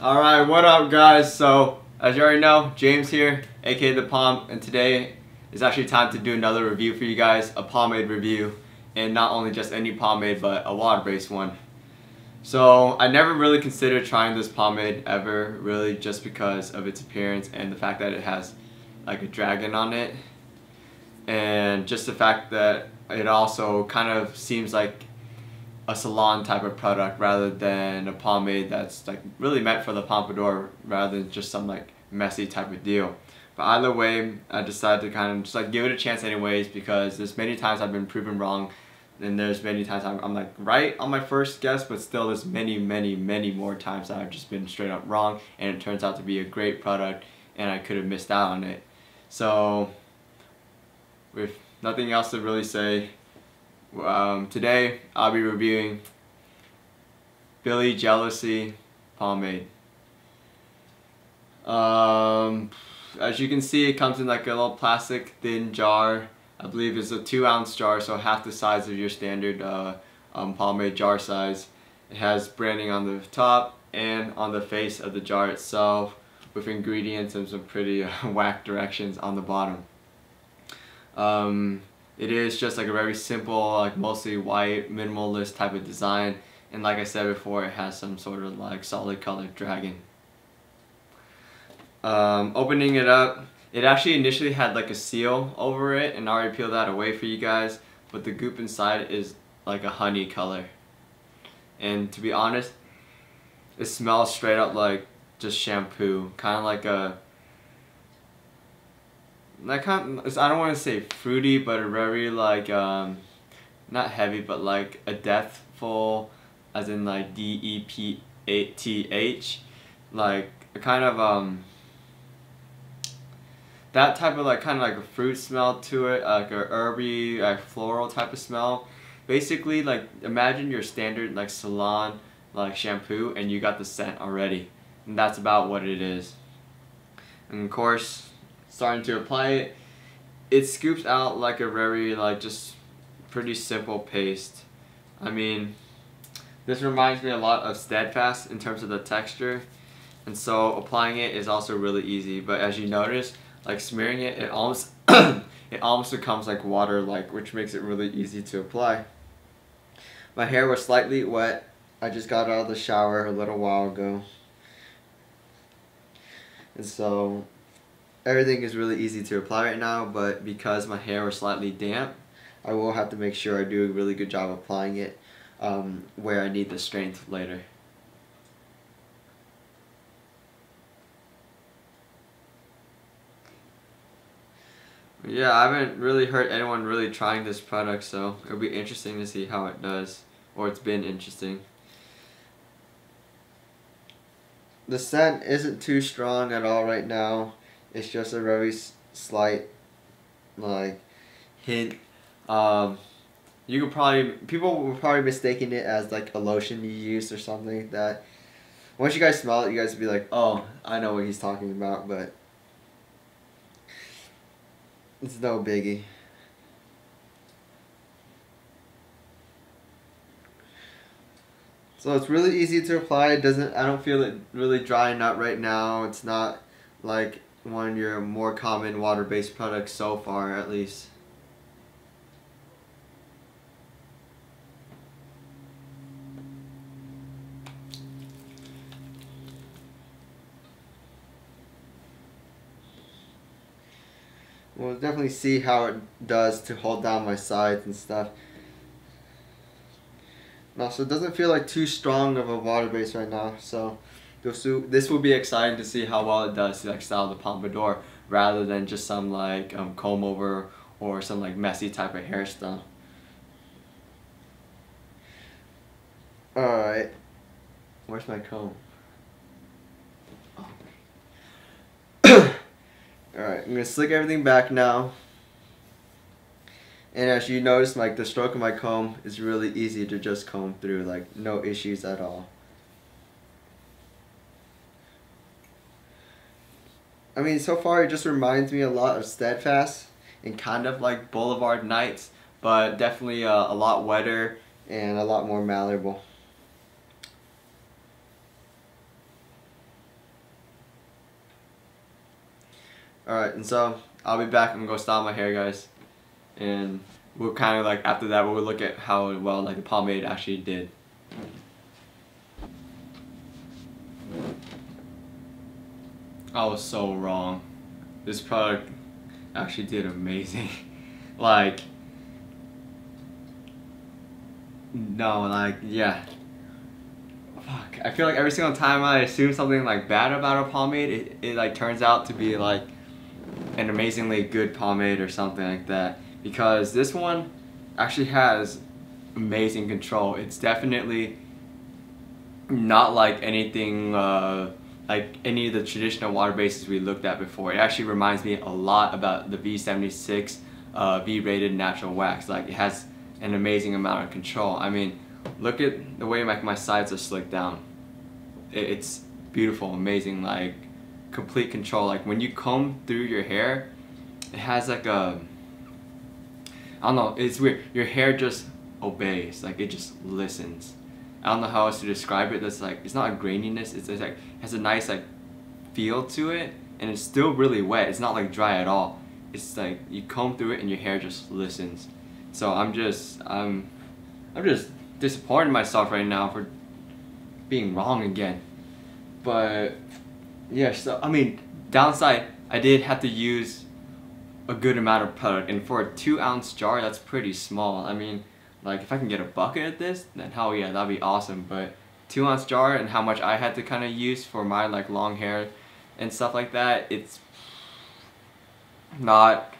Alright, what up guys? So, as you already know, James here, aka the Pomp, and today is actually time to do another review for you guys, a pomade review, and not only just any pomade, but a water-based one. So, I never really considered trying this pomade ever, really just because of its appearance and the fact that it has like a dragon on it, and just the fact that it also kind of seems like a salon type of product rather than a pomade that's like really meant for the pompadour rather than just some like messy type of deal. But either way, I decided to kind of just like give it a chance anyways, because there's many times I've been proven wrong, and there's many times I'm like right on my first guess, but still there's many more times that I've just been straight up wrong and it turns out to be a great product and I could have missed out on it. So with nothing else to really say, today I'll be reviewing Billy Jealousy pomade. As you can see, it comes in like a little plastic thin jar. I believe it's a 2-ounce jar, so half the size of your standard pomade jar size. It has branding on the top and on the face of the jar itself, with ingredients and some pretty whack directions on the bottom. It is just like a very simple, like mostly white, minimalist type of design, and like I said before, it has some sort of like solid colored dragon. Opening it up, it actually initially had like a seal over it, and I already peeled that away for you guys, but the goop inside is like a honey color. And to be honest, it smells straight up like just shampoo, kind of like a I don't want to say fruity, but a very like not heavy, but like a deathful, as in like DEPTH, like a kind of that type of like kind of like a fruit smell to it, like a herby, like floral type of smell. Basically, like imagine your standard like salon like shampoo and you got the scent already, and that's about what it is. And of course, starting to apply it, it scoops out like a very like just pretty simple paste. I mean, this reminds me a lot of Steadfast in terms of the texture, and so applying it is also really easy. But as you notice, like smearing it, it almost it almost becomes like water like, which makes it really easy to apply. My hair was slightly wet. I just got out of the shower a little while ago, and so everything is really easy to apply right now, but because my hair was slightly damp, I will have to make sure I do a really good job applying it where I need the strength later. Yeah, I haven't really heard anyone really trying this product, so it'll be interesting to see how it does, or it's been interesting. The scent isn't too strong at all right now. It's just a very slight like hint. You could probably, people were probably mistaking it as like a lotion you use or something like that. Once you guys smell it, you guys will be like, oh, I know what he's talking about, but it's no biggie. So it's really easy to apply. I don't feel it really drying out right now. It's not like one of your more common water-based products so far, at least. We'll definitely see how it does to hold down my sides and stuff. And also, it doesn't feel like too strong of a water base right now, so this will be exciting to see how well it does to like style the pompadour rather than just some like comb over or some like messy type of hairstyle. Alright, where's my comb? Alright, I'm gonna slick everything back now. And as you notice, like the stroke of my comb is really easy to just comb through, like no issues at all. I mean, so far it just reminds me a lot of Steadfast and kind of like Boulevard Nights, but definitely a lot wetter and a lot more malleable. Alright, and so I'll be back. I'm gonna go style my hair, guys. And we'll kind of like, after that, we'll look at how well like the pomade actually did. I was so wrong. This product actually did amazing. Like, no, like, yeah. Fuck. I feel like every single time I assume something like bad about a pomade, it like turns out to be like an amazingly good pomade or something like that. Because this one actually has amazing control. It's definitely not like anything like any of the traditional water bases we looked at before. It actually reminds me a lot about the V76 V-rated natural wax. Like, it has an amazing amount of control. I mean, look at the way my sides are slicked down. It's beautiful, amazing, like complete control. Like when you comb through your hair, it has like a, I don't know, it's weird. Your hair just obeys, like it just listens. I don't know how else to describe it. That's like, it's not a graininess, it's like, it has a nice like feel to it, and it's still really wet. It's not like dry at all. It's like you comb through it and your hair just listens. So I'm just disappointed in myself right now for being wrong again. But yeah, so I mean, downside, I did have to use a good amount of product, and for a 2-ounce jar, that's pretty small. I mean, like if I can get a bucket of this, then hell yeah, that'd be awesome. But 2-ounce jar and how much I had to kind of use for my like long hair and stuff like that, it's not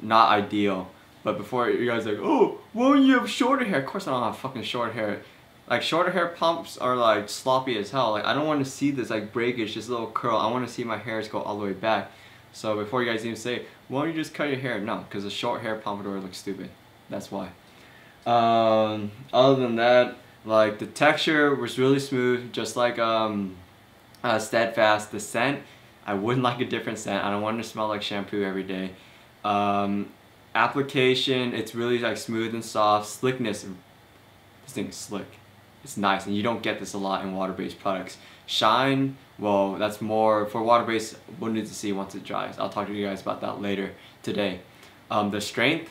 ideal. But before you guys are like, oh, why don't you have shorter hair? Of course I don't have fucking short hair. Like, shorter hair pumps are like sloppy as hell. Like, I don't want to see this like breakage, this little curl. I want to see my hairs go all the way back. So before you guys even say, why don't you just cut your hair? No, because a short hair pompadour looks stupid. That's why. Other than that, like the texture was really smooth, just like Steadfast. The scent, I wouldn't like a different scent. I don't want to smell like shampoo every day. Application, it's really like smooth and soft. Slickness, this thing is slick. It's nice, and you don't get this a lot in water-based products. Shine, well, that's more for water-based. We'll need to see once it dries. I'll talk to you guys about that later today. The strength,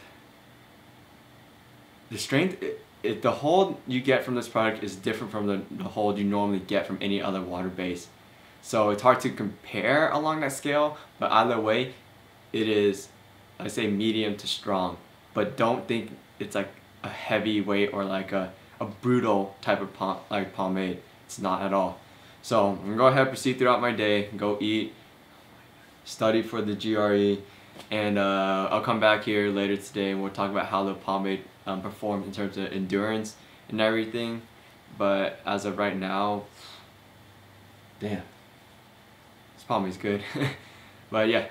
the hold you get from this product is different from the hold you normally get from any other water base. So it's hard to compare along that scale, but either way, it is, I say, medium to strong. But don't think it's like a heavyweight or like a brutal type of pomade. It's not at all. So I'm gonna go ahead and proceed throughout my day, go eat, study for the GRE, and I'll come back here later today and we'll talk about how the pomade performed in terms of endurance and everything. But as of right now, damn, this pomade's good. But yeah,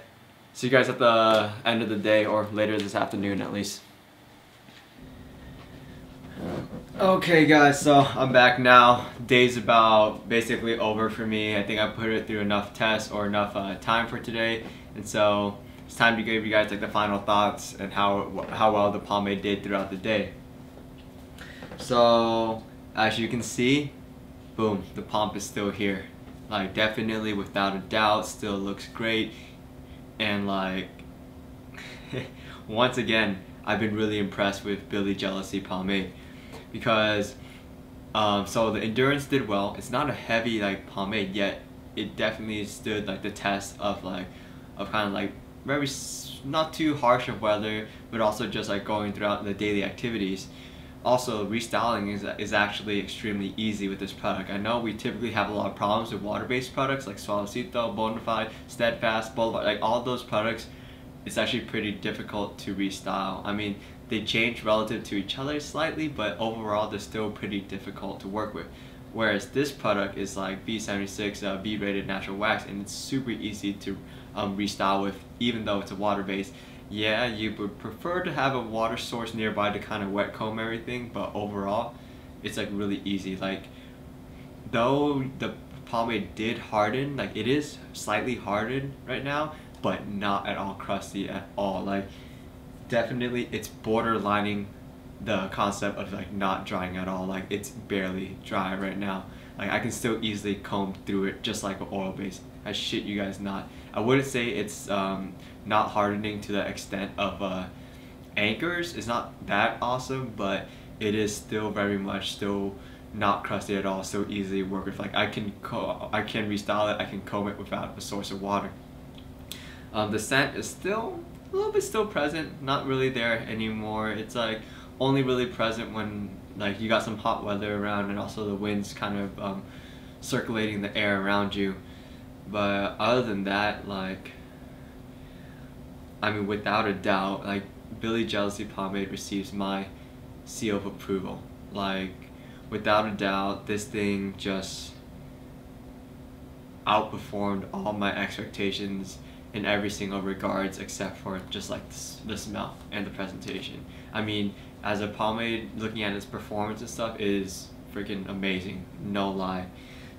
see you guys at the end of the day, or later this afternoon at least. Okay guys, so I'm back now. Day's about basically over for me. I think I put it through enough tests or enough time for today, and so it's time to give you guys like the final thoughts and how well the pomade did throughout the day. So as you can see, boom, the Pomp is still here. Like, definitely without a doubt, still looks great. And like once again, I've been really impressed with Billy Jealousy pomade, because so the endurance did well. It's not a heavy like pomade, yet it definitely stood like the test of kind of like very not too harsh of weather, but also just like going throughout the daily activities. Also, restyling is actually extremely easy with this product. I know we typically have a lot of problems with water-based products like Suavecito, Bonafide, Steadfast, Boulevard, like all those products. It's actually pretty difficult to restyle. I mean, they change relative to each other slightly, but overall they're still pretty difficult to work with. Whereas this product is like V76 V-rated natural wax, and it's super easy to restyle with, even though it's a water base. Yeah, you would prefer to have a water source nearby to kind of wet comb everything, but overall it's like really easy. Like, though the pomade did harden, like it is slightly hardened right now, but not at all crusty at all. Like, definitely it's borderlining the concept of like not drying at all. Like, it's barely dry right now. Like I can still easily comb through it just like an oil base. I shit you guys not. I wouldn't say it's not hardening to the extent of Anchors. It's not that awesome, but it is still very much still not crusty at all. Still easily work with. Like I can restyle it. I can comb it without a source of water. The scent is still a little bit still present, not really there anymore. It's like only really present when like you got some hot weather around and also the wind's kind of circulating the air around you. But other than that, like, I mean, without a doubt, like, Billy Jealousy Pomade receives my seal of approval. Like, without a doubt, this thing just outperformed all my expectations in every single regards except for just like the smell and the presentation. I mean, as a pomade, looking at its performance and stuff is freaking amazing, no lie.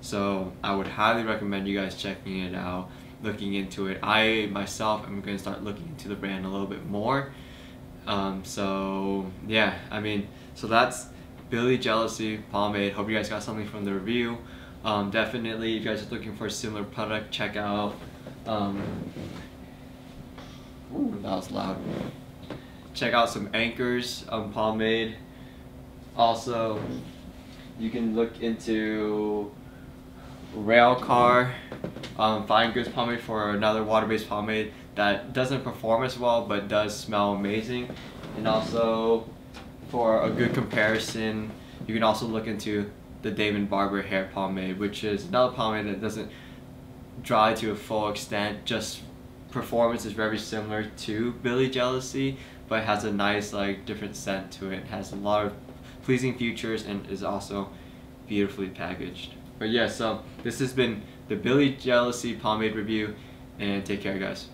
So I would highly recommend you guys checking it out, looking into it. I myself am going to start looking into the brand a little bit more. So yeah, I mean, so that's Billy Jealousy Pomade. Hope you guys got something from the review. Definitely, if you guys are looking for a similar product, check out ooh, that was loud. Check out some Anchors pomade. Also, you can look into Railcar Fine Goods pomade for another water-based pomade that doesn't perform as well but does smell amazing. And also, for a good comparison, you can also look into the Damon Barber hair pomade, which is another pomade that doesn't dry to a full extent. Just performance is very similar to Billy Jealousy, but has a nice like different scent to it. It has a lot of pleasing features and is also beautifully packaged. But yeah, so this has been the Billy Jealousy Pomade review, and take care guys.